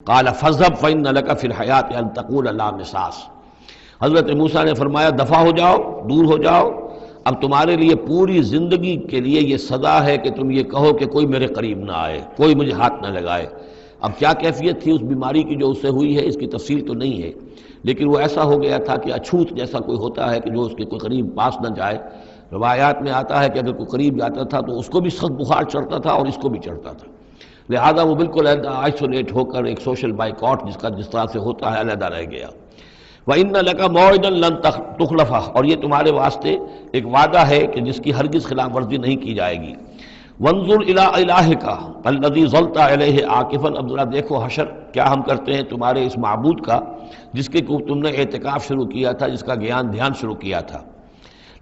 قال فاذهب فإن لك في الحیات ان تقول لا مساس۔ حضرت موسیٰ نے فرمایا دفع ہو جاؤ، دور ہو جاؤ، اب تمہارے لیے پوری زندگی کے لیے یہ سزا ہے کہ تم یہ کہو کہ کوئی میرے قریب نہ آئے، کوئی مجھے ہاتھ نہ لگائے۔ اب کیا کیفیت تھی اس بیماری کی جو اس سے ہوئی ہے، اس کی تفصیل تو نہیں ہے، لیکن وہ ایسا ہو گیا تھا کہ اچھوت جیسا کوئی ہوتا ہے کہ جو اس کے کوئی قریب پاس نہ جائے۔ روایات میں آتا ہے کہ اگر کوئی قریب جاتا تھا تو اس کو بھی سخت بخار چڑھتا تھا اور اس کو بھی چڑھتا تھا، لہذا وہ بالکل آئسولیٹ ہو کر ایک سوشل بائیکاٹ جس طرح سے ہوتا ہے علیحدہ رہ گیا۔ وَإِنَّ لَكَ مَوْعِدًا لَن تُخْلَفَهُ، اور یہ تمہارے واسطے ایک وعدہ ہے کہ جس کی ہرگز خلاف ورزی نہیں کی جائے گی۔ وَانظُرْ إِلَىٰ إِلَٰهِكَ الَّذِي ظَلْتَ عَلَيْهِ عَاكِفًا، اب ذرا دیکھو حشر کیا ہم کرتے ہیں تمہارے اس معبود کا جس کے تم نے اعتکاف شروع کیا تھا، جس کا دھیان شروع کیا تھا۔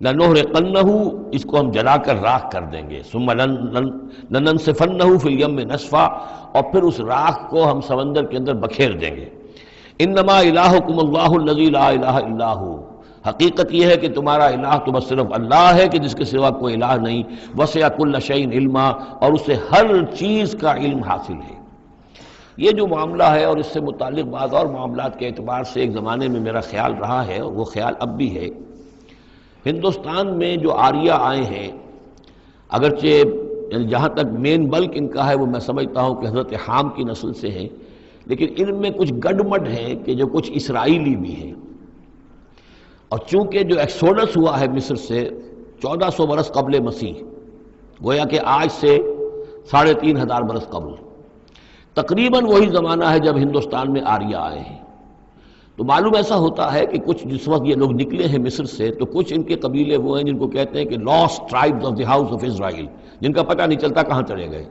لَنُحْرِقَنَّهُ، اس کو ہم جلا کر راکھ کر دیں گے۔ ثُمَّ لَنَنسِفَنَّهُ فِي الْيَمِّ نَسْفًا، اور پھر اس راکھ کو ہم سمندر کے اندر بکھیر دیں گے۔ انما الہکم اللہ الذی لا الہ الا ہو، حقیقت یہ ہے کہ تمہارا الہ تو بس صرف اللہ ہے کہ جس کے سوا کوئی الہ نہیں۔ وسع کل شیء علما، اور اسے ہر چیز کا علم حاصل ہے۔ یہ جو معاملہ ہے اور اس سے متعلق بعض اور معاملات کے اعتبار سے ایک زمانے میں میرا خیال رہا ہے اور وہ خیال اب بھی ہے، ہندوستان میں جو آریہ آئے ہیں، اگرچہ جہاں تک مین بلک ان کا ہے وہ میں سمجھتا ہوں کہ حضرت حام کی نسل سے ہیں، لیکن ان میں کچھ گڈمڈ ہیں کہ جو کچھ اسرائیلی بھی ہیں، اور چونکہ جو ایکسوڈس ہوا ہے مصر سے 1400 برس قبل مسیح، گویا کہ آج سے 3500 برس قبل، تقریباً وہی زمانہ ہے جب ہندوستان میں آریہ آئے ہیں۔ تو معلوم ایسا ہوتا ہے کہ کچھ جس وقت یہ لوگ نکلے ہیں مصر سے تو کچھ ان کے قبیلے وہ ہیں جن کو کہتے ہیں کہ last tribes of the house of Israel, جن کا پتہ نہیں چلتا کہاں چلے گئے،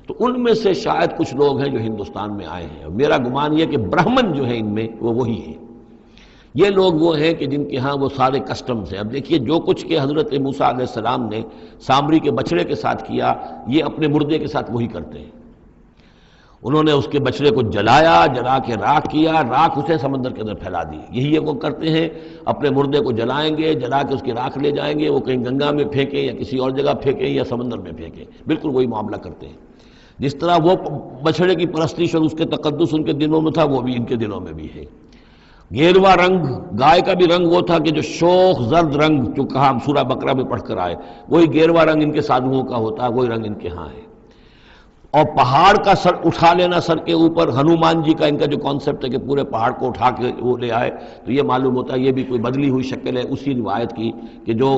تو ان میں سے شاید کچھ لوگ ہیں جو ہندوستان میں آئے ہیں۔ میرا گمان یہ کہ برہمن جو ہیں ان میں وہ وہی ہیں، یہ لوگ وہ ہیں کہ جن کے ہاں وہ سارے کسٹمز ہیں۔ اب دیکھیے جو کچھ کہ حضرت موسیٰ علیہ السلام نے سامری کے بچڑے کے ساتھ کیا، یہ اپنے مردے کے ساتھ وہی کرتے ہیں۔ انہوں نے اس کے بچڑے کو جلایا، جلا کے راکھ کیا، راکھ اسے سمندر کے اندر پھیلا دی۔ یہی وہ کرتے ہیں، اپنے مردے کو جلائیں گے، جلا کے اس کی راکھ لے جائیں گے، وہ کہیں گنگا میں پھینکیں یا کسی اور جگہ پھینکیں یا سمندر میں پھینکیں، بالکل وہی معاملہ کرتے ہیں۔ جس طرح وہ بچڑے کی پرستش اور اس کے تقدس ان کے دلوں میں تھا، وہ بھی ان کے دلوں میں بھی ہے۔ گیروا رنگ، گائے کا بھی رنگ وہ تھا کہ جو شوخ زرد رنگ جو کہا ہم سورہ بقرہ میں پڑھ کر آئے، وہی گیروا رنگ ان کے سادھوؤں کا ہوتا ہے، وہی رنگ ان کے ہاں ہے۔ اور پہاڑ کا سر اٹھا لینا سر کے اوپر، ہنومان جی کا ان کا جو کانسیپٹ ہے کہ پورے پہاڑ کو اٹھا کے وہ لے آئے، تو یہ معلوم ہوتا ہے یہ بھی کوئی بدلی ہوئی شکل ہے اسی روایت کی کہ جو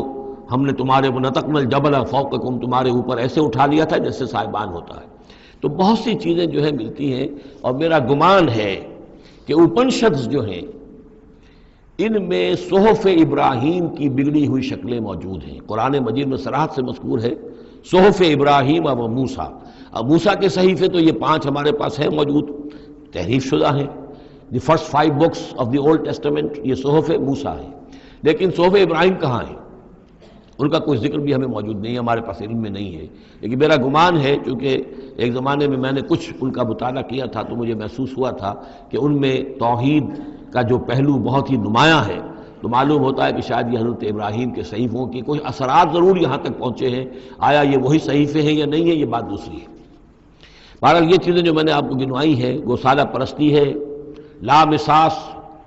ہم نے تمہارے ونطقنا الجبل فوقکم، تمہارے اوپر ایسے اٹھا لیا تھا جیسے سائبان ہوتا ہے۔ تو بہت سی چیزیں جو ہیں ملتی ہیں، اور میرا گمان ہے کہ اپنشدز جو ہیں ان میں صحف ابراہیم کی بگڑی ہوئی شکلیں موجود ہیں۔ قرآن مجید میں صراحت سے مذکور ہے صحف ابراہیم و موسیٰ۔ اب موسیٰ کے صحیفے تو یہ 5 ہمارے پاس ہیں موجود، تحریف شدہ ہیں، the first 5 books of the old testament, یہ صحف موسیٰ ہیں، لیکن صحف ابراہیم کہاں ہیں؟ ان کا کوئی ذکر بھی ہمیں موجود نہیں ہے، ہمارے پاس علم میں نہیں ہے۔ لیکن میرا گمان ہے، چونکہ ایک زمانے میں میں نے کچھ ان کا مطالعہ کیا تھا تو مجھے محسوس ہوا تھا کہ ان میں توحید کا جو پہلو بہت ہی نمایاں ہے، تو معلوم ہوتا ہے کہ شاید یہ حضرت ابراہیم کے صحیفوں کی کوئی اثرات ضرور یہاں تک پہنچے ہیں۔ آیا یہ وہی صحیفے ہیں یا نہیں ہے، یہ بات دوسری ہے۔ بہرحال یہ چیزیں جو میں نے آپ کو گنوائی ہیں، گوسالہ پرستی ہے، لامساس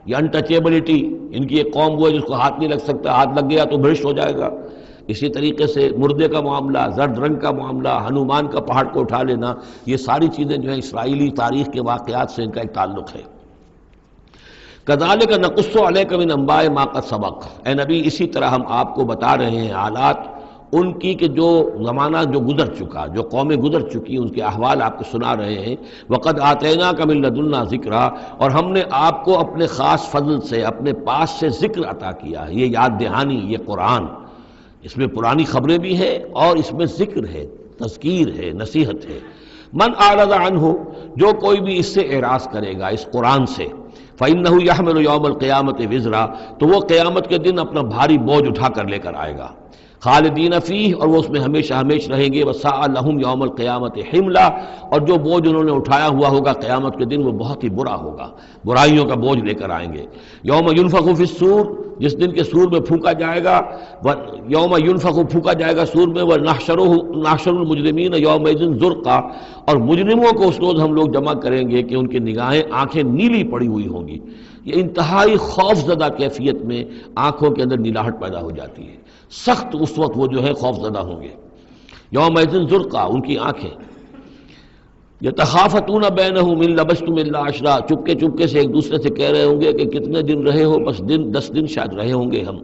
یا انٹچیبلٹی، ان کی ایک قوم وہ ہے جس کو ہاتھ نہیں لگ سکتا، ہاتھ لگ گیا تو بھرشٹ ہو جائے گا۔ اسی طریقے سے مردے کا معاملہ، زرد رنگ کا معاملہ، ہنومان کا پہاڑ کو اٹھا لینا، یہ ساری چیزیں جو ہیں اسرائیلی تاریخ کے واقعات سے ان کا ایک تعلق ہے۔ کذالک نقص علیک من انباء ما قد سبق، اے نبی اسی طرح ہم آپ کو بتا رہے ہیں حالات ان کی کہ جو زمانہ جو گزر چکا، جو قومیں گزر چکی، ان کے احوال آپ کو سنا رہے ہیں۔ وقد آتیناک من لدنا ذکرا، اور ہم نے آپ کو اپنے خاص فضل سے، اپنے پاس سے ذکر عطا کیا ہے۔ یہ یاد دہانی، یہ قرآن، اس میں پرانی خبریں بھی ہیں اور اس میں ذکر ہے، تذکیر ہے، نصیحت ہے۔ من اعرض عنہ، جو کوئی بھی اس سے اعراض کرے گا، اس قرآن سے، فإنہ یحمل یوم القیامت وزرا، تو وہ قیامت کے دن اپنا بھاری بوجھ اٹھا کر لے کر آئے گا۔ خالدین فیہ، اور وہ اس میں ہمیشہ ہمیش رہیں گے۔ وساء لہم یوم القیامت حملا، اور جو بوجھ انہوں نے اٹھایا ہوا ہوگا قیامت کے دن وہ بہت ہی برا ہوگا، برائیوں کا بوجھ لے کر آئیں گے۔ یوم ینفخ فی الصور، جس دن کے سور میں پھونکا جائے گا، یوم ینفخ، پھونکا جائے گا سور میں، ونحشر المجرمین یومئذ زرقا، اور مجرموں کو اس روز ہم لوگ جمع کریں گے کہ ان کی نگاہیں آنکھیں نیلی پڑی ہوئی ہوں گی. یہ انتہائی خوف زدہ کیفیت میں آنکھوں کے اندر نیلاہٹ پیدا ہو جاتی ہے. سخت اس وقت وہ جو ہے خوف زدہ ہوں گے. یومئذ زرقا، ان کی آنکھیں. یتخافتون بینہم ان لبثتم الا عشرا، چپکے چپکے سے ایک دوسرے سے کہہ رہے ہوں گے کہ کتنے دن رہے ہو؟ بس 10 دن شاید رہے ہوں گے ہم.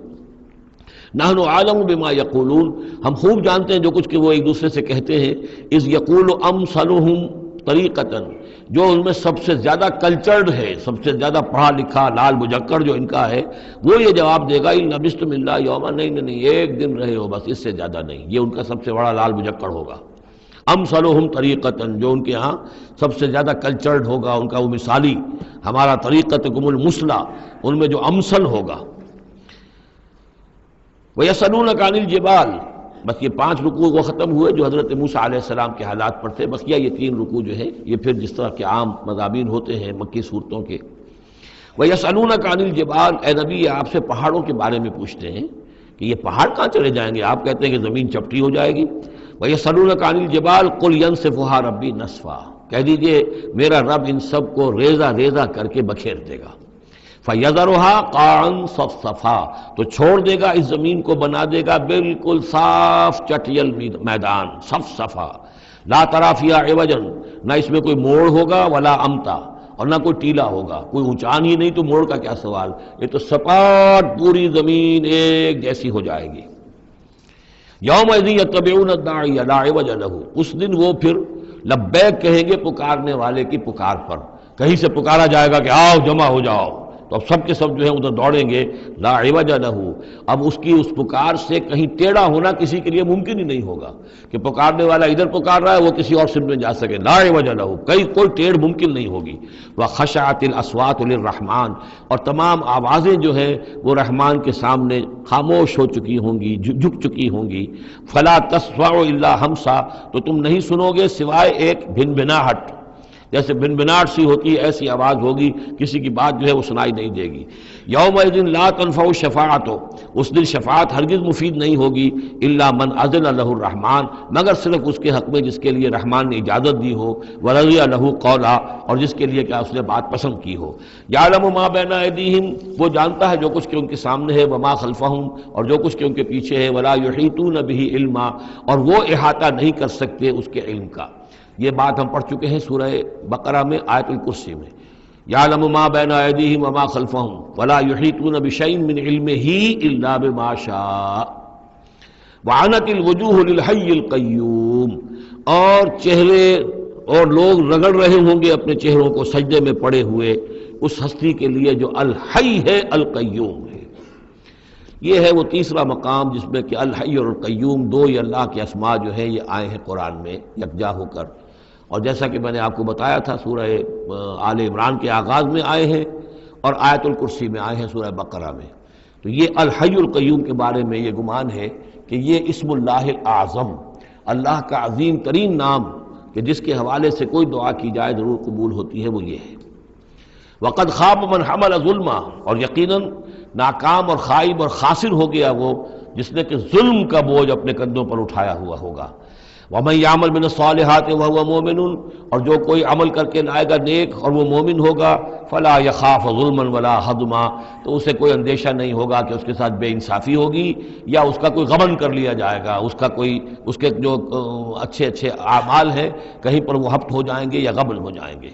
نحن عالم بما یقولون، ہم خوب جانتے ہیں جو کچھ کہ وہ ایک دوسرے سے کہتے ہیں. اذ یقول امثلہم طریقتاً، جو ان میں سب سے زیادہ کلچرڈ ہے، سب سے زیادہ پڑھا لکھا لال مجکر جو ان کا ہے، وہ یہ جواب دے گا ان لبثتم الا یوما، نہیں ایک دن رہے ہو بس، اس سے زیادہ نہیں. یہ ان کا سب سے بڑا لال مجکر ہوگا. امثلہم طریقتاً، جو ان کے ہاں سب سے زیادہ کلچرڈ ہوگا، ان کا وہ مثالی. ہمارا طریقتکم المثلی، ان میں جو امثل ہوگا. وَيَسْأَلُونَكَ عَنِ الْجِبَالِ، بس یہ 5 رکوع وہ ختم ہوئے جو حضرت موسیٰ علیہ السلام کے حالات پر تھے. بس یہ 3 رکوع جو ہیں یہ پھر جس طرح کے عام مضامین ہوتے ہیں مکی صورتوں کے. وَيَسْأَلُونَكَ عَنِ الْجِبَالِ، اے نبی یہ آپ سے پہاڑوں کے بارے میں پوچھتے ہیں کہ یہ پہاڑ کہاں چلے جائیں گے؟ آپ کہتے ہیں کہ زمین چپٹی ہو جائے گی. وَيَسْأَلُونَكَ عَنِ الْجِبَالِ قُلْ يَنسِفُهَا رَبِّي نَسْفًا، کہہ دیجئے میرا رب ان سب کو ریزہ ریزہ کر کے بکھیر دے گا. فَيَذَرُهَا قَاعًا صَفْصَفًا، تو چھوڑ دے گا اس زمین کو، بنا دے گا بالکل صاف چٹیل میدان. صفصفا، لا تری فیہا عوجا، نہ اس میں کوئی موڑ ہوگا، ولا امتا، اور نہ کوئی ٹیلا ہوگا. کوئی اونچان ہی نہیں تو موڑ کا کیا سوال. یہ تو سپاٹ پوری زمین ایک جیسی ہو جائے گی. یومئذ یتبعون الداعی لا عوج لہ، اس دن وہ پھر لبیک کہیں گے پکارنے والے کی پکار پر. کہیں سے پکارا جائے گا کہ آؤ جمع ہو جاؤ، تو اب سب کے سب جو ہیں ادھر دوڑیں گے. لا عوج لہ، اب اس کی اس پکار سے کہیں ٹیڑھا ہونا کسی کے لیے ممکن ہی نہیں ہوگا کہ پکارنے والا ادھر پکار رہا ہے وہ کسی اور سمت میں جا سکے. لا عوج لہ، کوئی ٹیڑھ ممکن نہیں ہوگی. وخشعت الاصوات للرحمن، اور تمام آوازیں جو ہیں وہ رحمان کے سامنے خاموش ہو چکی ہوں گی، جھک چکی ہوں گی. فلا تسمع الا ہمسا، تو تم نہیں سنو گے سوائے ایک بھنبھناہٹ، جیسے بھنبھناہٹ سی ہوتی ہے ایسی آواز ہوگی، کسی کی بات جو ہے وہ سنائی نہیں دے گی. یومئذ لا تنفع الشفاعۃ، اس دن شفاعت ہرگز مفید نہیں ہوگی. الا من اذن لہ الرحمن، مگر صرف اس کے حق میں جس کے لیے رحمان نے اجازت دی ہو. ورضی لہ قولا، اور جس کے لیے کیا اس نے بات پسند کی ہو. یعلم ما بین ایدیہم، وہ جانتا ہے جو کچھ کہ ان کے سامنے ہے. وما خلفہم، اور جو کچھ کہ ان کے پیچھے ہے. ولا یحیطون بہ علما، اور وہ احاطہ نہیں کر سکتے اس کے علم کا. یہ بات ہم پڑھ چکے ہیں سورہ بقرہ میں آیت الکرسی میں. یعلم ما بین ایدیہم وما خلفہم ولا یحیطون بشیء من علمہ الا بما شاء. وعنت الوجوہ للحی القیوم، اور چہرے اور لوگ رگڑ رہے ہوں گے اپنے چہروں کو سجدے میں پڑے ہوئے اس ہستی کے لیے جو الحی ہے القیوم ہے. یہ ہے وہ تیسرا مقام جس میں کہ الحی اور القیوم دو یہ اللہ کے اسماء جو ہیں یہ آئے ہیں قرآن میں یکجا ہو کر. اور جیسا کہ میں نے آپ کو بتایا تھا سورہ آل عمران کے آغاز میں آئے ہیں اور آیت الکرسی میں آئے ہیں سورہ بقرہ میں. تو یہ الحی القیوم کے بارے میں یہ گمان ہے کہ یہ اسم اللہ الاعظم، اللہ کا عظیم ترین نام کہ جس کے حوالے سے کوئی دعا کی جائے ضرور قبول ہوتی ہے، وہ یہ ہے. وقد خاب من حمل ظلما، اور یقیناً ناکام اور خائب اور خاسر ہو گیا وہ جس نے کہ ظلم کا بوجھ اپنے کندھوں پر اٹھایا ہوا ہوگا. وَمَن يَعْمَلْ مِنَ الصَّالِحَاتِ وَهُوَ مُؤْمِنٌ، اور جو کوئی عمل کر کے لائے گا نیک اور وہ مومن ہوگا. فَلَا يَخَافُ ظُلْمًا وَلَا حَظْمًا، تو اسے کوئی اندیشہ نہیں ہوگا کہ اس کے ساتھ بے انصافی ہوگی یا اس کا کوئی غبن کر لیا جائے گا، اس کے جو اچھے اعمال ہیں کہیں پر وہ ہفت ہو جائیں گے یا غبن ہو جائیں گے.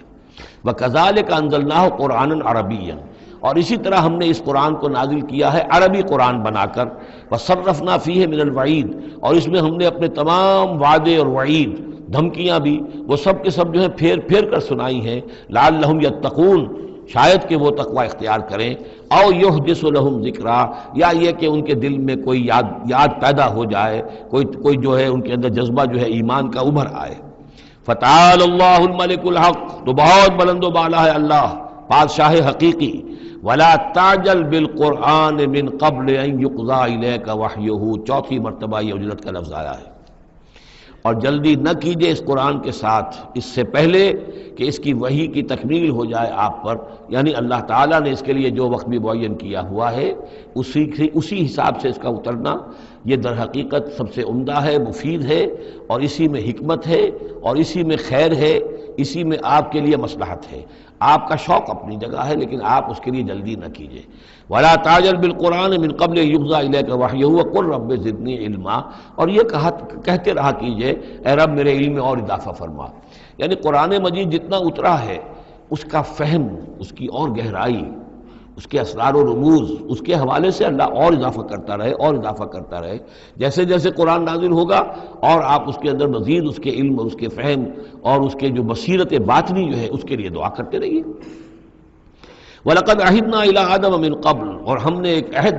وَكَذَلِكَ أَنزَلْنَاهُ قُرْآنًا عَرَبِيًّا، اور اسی طرح ہم نے اس قرآن کو نازل کیا ہے عربی قرآن بنا کر. وَصَرَّفْنَا فِيهِ مِنَ الْوَعِيدِ، اور اس میں ہم نے اپنے تمام وعدے اور وعید دھمکیاں بھی وہ سب کے سب جو ہیں پھیر پھیر کر سنائی ہیں. لعلہم یتقون، شاید کہ وہ تقوی اختیار کریں. او یحدث لہم ذکرا، یا یہ کہ ان کے دل میں کوئی یاد پیدا ہو جائے، کوئی جو ہے ان کے اندر جذبہ جو ہے ایمان کا ابھر آئے. فتعال اللہ الملک الحق، تو بہت بلند و بالا ہے اللہ بادشاہ حقیقی. ولا تعجل بالقرآن من قبل ان یقضى الیک وحیہ، چوتھی مرتبہ یہ اجلت کا لفظ آیا ہے. اور جلدی نہ کیجئے اس قرآن کے ساتھ اس سے پہلے کہ اس کی وحی کی تکمیل ہو جائے آپ پر، یعنی اللہ تعالیٰ نے اس کے لیے جو وقت بھی معین کیا ہوا ہے اسی حساب سے اس کا اترنا یہ در حقیقت سب سے عمدہ ہے، مفید ہے، اور اسی میں حکمت ہے، اور اسی میں خیر ہے، اسی میں آپ کے لیے مصلحت ہے۔ آپ کا شوق اپنی جگہ ہے لیکن آپ اس کے لیے جلدی نہ کیجئے۔ وَلَا تَعْجَلْ بِالْقُرْآنِ مِنْ قَبْلِ يُقْضَىٰ إِلَيْكَ وَحْيُهُ وَقُلْ رَبِّ زِدْنِي عِلْمًا، اور یہ کہتے رہا کیجئے اے رب میرے علم میں اور اضافہ فرما۔ یعنی قرآن مجید جتنا اترا ہے اس کا فہم، اس کی اور گہرائی، اس کے اسرار و رموز، اس کے حوالے سے اللہ اور اضافہ کرتا رہے اور اضافہ کرتا رہے۔ جیسے جیسے قرآن نازل ہوگا اور آپ اس کے اندر مزید اس کے علم اور اس کے فہم اور اس کے جو بصیرت باطنی جو ہے اس کے لیے دعا کرتے رہیے۔ وَلَقَدْ عَهِدْنَا إِلَىٰ آدَمَ مِنْ قَبْلُ، اور ہم نے ایک عہد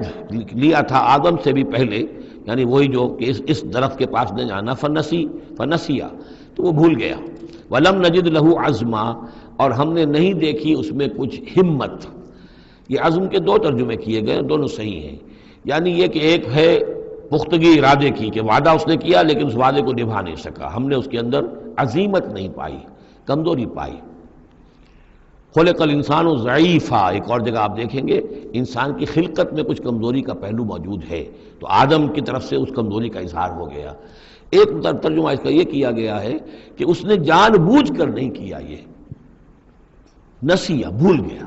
لیا تھا آدم سے بھی پہلے، یعنی وہی جو کہ اس درخت کے پاس نہ جانا، فنسیا، تو وہ بھول گیا۔ وَلَمْ نَجِدْ لَهُ عَزْمًا، اور ہم نے نہیں دیکھی اس میں کچھ ہمت۔ یہ عزم کے دو ترجمے کیے گئے، دونوں صحیح ہیں۔ یعنی یہ کہ ایک ہے پختگی ارادے کی کہ وعدہ اس نے کیا لیکن اس وعدے کو نبھا نہیں سکا، ہم نے اس کے اندر عزیمت نہیں پائی، کمزوری پائی۔ خلق الانسان ضعیفا، ایک اور جگہ آپ دیکھیں گے انسان کی خلقت میں کچھ کمزوری کا پہلو موجود ہے، تو آدم کی طرف سے اس کمزوری کا اظہار ہو گیا۔ ایک ترجمہ اس کا یہ کیا گیا ہے کہ اس نے جان بوجھ کر نہیں کیا، یہ نسیہ، بھول گیا۔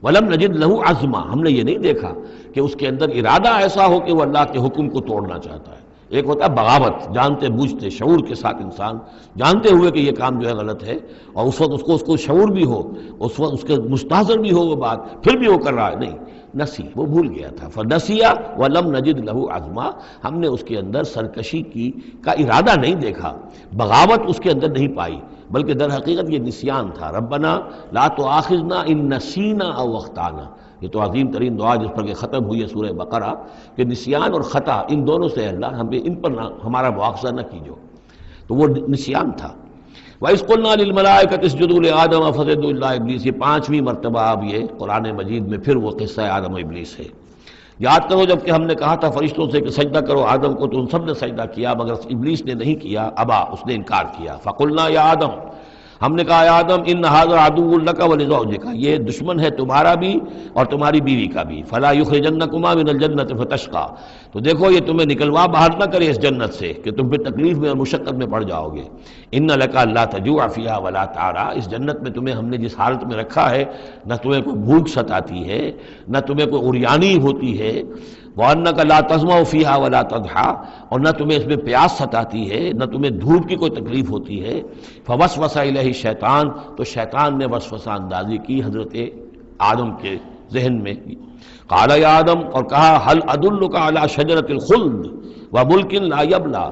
وَلَمْ نَجِدْ لَهُ عَزْمًا، ہم نے یہ نہیں دیکھا کہ اس کے اندر ارادہ ایسا ہو کہ وہ اللہ کے حکم کو توڑنا چاہتا ہے۔ ایک ہوتا ہے بغاوت، جانتے بوجھتے شعور کے ساتھ انسان جانتے ہوئے کہ یہ کام جو ہے غلط ہے، اور اس وقت اس کو شعور بھی ہو، اس وقت اس کے مستحضر بھی ہو وہ بات، پھر بھی وہ کر رہا ہے، نہیں، نسی، وہ بھول گیا تھا۔ فنسیا وَلَمْ نَجِدْ لَهُ عَزْمًا، ہم نے اس کے اندر سرکشی کا ارادہ نہیں دیکھا، بغاوت اس کے اندر نہیں پائی، بلکہ در حقیقت یہ نسیان تھا۔ ربنا لا تؤاخذنا ان نسینا او اخطانا، یہ تو عظیم ترین دعا جس پر کہ ختم ہوئی ہے سورہ بقرہ، کہ نسیان اور خطا ان دونوں سے اللہ ہمیں ان پر ہمارا مواخذہ نہ کیجو، تو وہ نسیان تھا۔ وَإِذْ قُلْنَا لِلْمَلَائِكَةِ اسْجُدُوا لِآدَمَ فَسَجَدُوا إِلَّا إِبْلِيسَ، یہ پانچویں مرتبہ اب یہ قرآن مجید میں پھر وہ قصہ آدم و ابلیس ہے۔ یاد کرو جب کہ ہم نے کہا تھا فرشتوں سے کہ سجدہ کرو آدم کو، تو ان سب نے سجدہ کیا مگر ابلیس نے نہیں کیا، ابا، اس نے انکار کیا۔ فَقُلْنَا يَا آدَمُ، ہم نے کہا آدم ان ھذا عدو لک ولزوجک، یہ دشمن ہے تمہارا بھی اور تمہاری بیوی کا بھی، فلا یخرجنکما من الجنۃ فتشقى، تو دیکھو یہ تمہیں نکلوا باہر نہ کرے اس جنت سے کہ تم پھر تکلیف میں اور مشقت میں پڑ جاؤ گے۔ ان لک الا تجوع فیھا ولا تعرى، اس جنت میں تمہیں ہم نے جس حالت میں رکھا ہے نہ تمہیں کوئی بھوک ستاتی ہے نہ تمہیں کوئی عریانی ہوتی ہے، وَأَنَّكَ لَا تَظْمَأُ فِيهَا وَلَا تَضْحَىٰ، اور نہ تمہیں اس میں پیاس ستاتی ہے نہ تمہیں دھوپ کی کوئی تکلیف ہوتی ہے۔ فَوَسْوَسَ إِلَيْهِ الشَّيْطَانُ، تو شیطان نے وسوسہ اندازی کی حضرت آدم کے ذہن میں۔ قَالَ يَا آدم، اور کہا هَلْ أَدُلُّكَ عَلَىٰ شَجَرَةِ الْخُلْدِ وَمُلْكٍ لَا يَبْلَىٰ،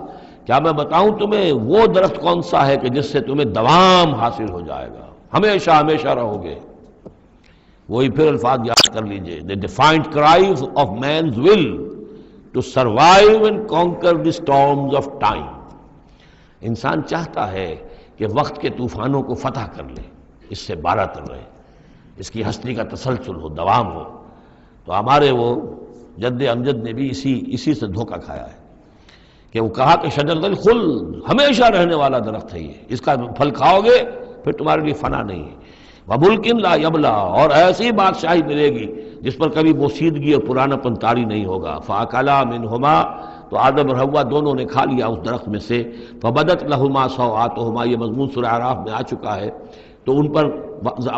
کیا میں بتاؤں تمہیں وہ درخت کون سا ہے کہ جس سے تمہیں دوام حاصل ہو جائے گا، ہمیشہ ہمیشہ رہو گے۔ وہی پھر الفاظ یاد کر لیجئے، the defiant cries of man's will to survive and conquer the storms of time۔ انسان چاہتا ہے کہ وقت کے طوفانوں کو فتح کر لے، اس سے بارہ تر رہے، اس کی ہستی کا تسلسل ہو، دوام ہو۔ تو ہمارے وہ جد امجد نے بھی اسی سے دھوکہ کھایا ہے کہ وہ کہا کہ شجرۃ الخلد، ہمیشہ رہنے والا درخت ہے یہ، اس کا پھل کھاؤ گے پھر تمہارے لیے فنا نہیں ہے۔ وَمُلْكٍ لَا يَبْلَىٰ، اور ایسی بادشاہی ملے گی جس پر کبھی بوسیدگی اور پرانا پن طاری نہیں ہوگا۔ فَأَكَلَا مِنْهُمَا، تو آدم اور حوا دونوں نے کھا لیا اس درخت میں سے۔ فَبَدَتْ لَهُمَا سَوْآتُهُمَا، یہ مضمون سورہ اعراف میں آ چکا ہے، تو ان پر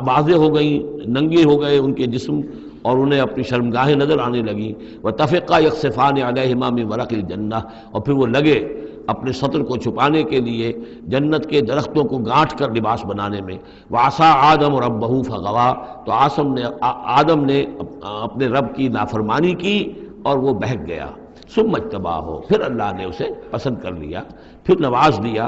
واضح ہو گئیں، ننگے ہو گئے ان کے جسم اور انہیں اپنی شرمگاہیں نظر آنے لگیں۔ وَتَفِقَّا يَخْصِفَانِ عَلَيْهِمَا مِنْ وَرَقِ الْجَنَّةِ، اور پھر وہ لگے اپنے سطر کو چھپانے کے لیے جنت کے درختوں کو گانٹھ کر لباس بنانے میں۔ وَعَصَىٰ آدَمُ رَبَّهُ فَغَوَىٰ، تو آدم نے اپنے رب کی نافرمانی کی اور وہ بہک گیا۔ ثُمَّ اجْتَبَاهُ، پھر اللہ نے اسے پسند کر لیا، پھر نواز دیا۔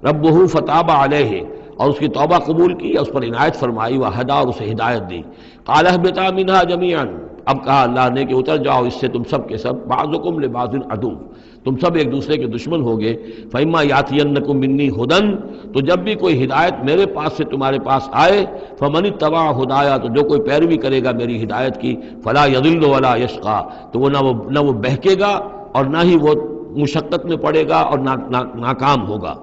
رَبُّهُ فَتَابَ عَلَيْهِ، اور اس کی توبہ قبول کی، اس پر عنایت فرمائی، وَهَدَىٰ، اور اسے ہدایت دی۔ قَالَ اهْبِطَا مِنْهَا جَمِيعًا، اب کہا اللہ نے کہ اتر جاؤ اس سے تم سب کے سب، بَعْضُكُمْ لِبَعْضٍ عَدُوٌّ، تم سب ایک دوسرے کے دشمن ہوگے۔ فَإِمَّا يَأْتِيَنَّكُم مِّنِّي هُدًى، تو جب بھی کوئی ہدایت میرے پاس سے تمہارے پاس آئے، فَمَنِ اتَّبَعَ هُدَايَا، تو جو کوئی پیروی کرے گا میری ہدایت کی، فَلَا يَضِلُّ وَلَا يَشْقَىٰ، تو وہ نہ وہ بہکے گا اور نہ ہی وہ مشقت میں پڑے گا اور ناکام ہوگا۔